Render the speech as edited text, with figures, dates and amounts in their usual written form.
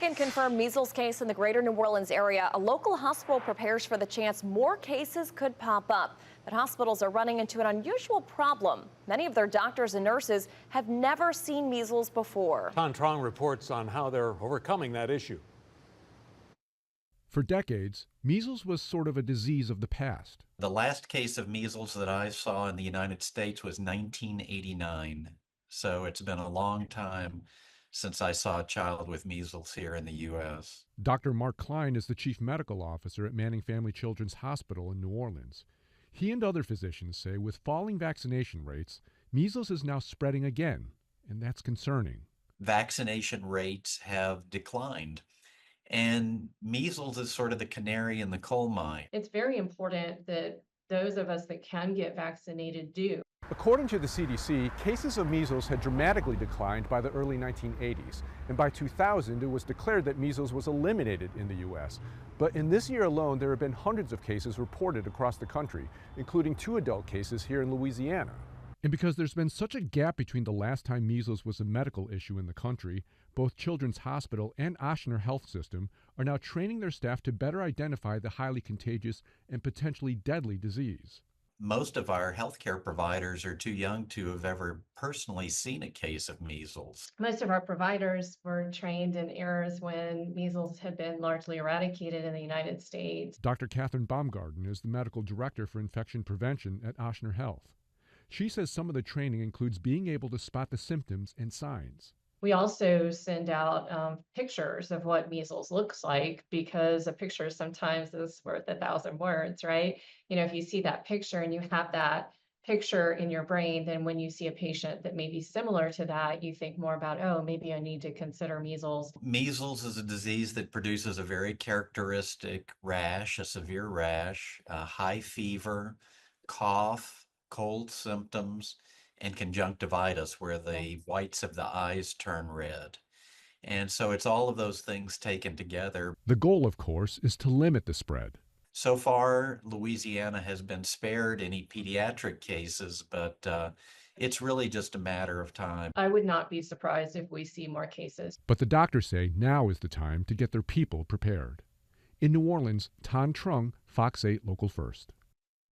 Second confirmed measles case in the greater New Orleans area. A local hospital prepares for the chance more cases could pop up. But hospitals are running into an unusual problem. Many of their doctors and nurses have never seen measles before. Tan Trong reports on how they're overcoming that issue. For decades, measles was sort of a disease of the past. The last case of measles that I saw in the United States was 1989. So it's been a long time since I saw a child with measles here in the U.S. Dr. Mark Klein is the chief medical officer at Manning Family Children's Hospital in New Orleans. He and other physicians say with falling vaccination rates, measles is now spreading again, and that's concerning. Vaccination rates have declined, and measles is sort of the canary in the coal mine. It's very important that those of us that can get vaccinated do. According to the CDC, cases of measles had dramatically declined by the early 1980s, and by 2000 it was declared that measles was eliminated in the U.S. But in this year alone, there have been hundreds of cases reported across the country, including 2 adult cases here in Louisiana. And because there's been such a gap between the last time measles was a medical issue in the country, both Children's Hospital and Ochsner Health System are now training their staff to better identify the highly contagious and potentially deadly disease. Most of our healthcare providers are too young to have ever personally seen a case of measles. Most of our providers were trained in eras when measles had been largely eradicated in the United States. Dr. Catherine Baumgarten is the medical director for infection prevention at Ochsner Health. She says some of the training includes being able to spot the symptoms and signs. We also send out pictures of what measles looks like, because a picture sometimes is worth 1,000 words, right? If you see that picture and you have that picture in your brain, then when you see a patient that may be similar to that, you think more about, oh, maybe I need to consider measles. Measles is a disease that produces a very characteristic rash, a severe rash, a high fever, cough, cold symptoms, and conjunctivitis, where the whites of the eyes turn red. And so it's all of those things taken together. The goal, of course, is to limit the spread. So far, Louisiana has been spared any pediatric cases, but it's really just a matter of time. I would not be surprised if we see more cases. But the doctors say now is the time to get their people prepared. In New Orleans, Tan Trung, Fox 8 Local First.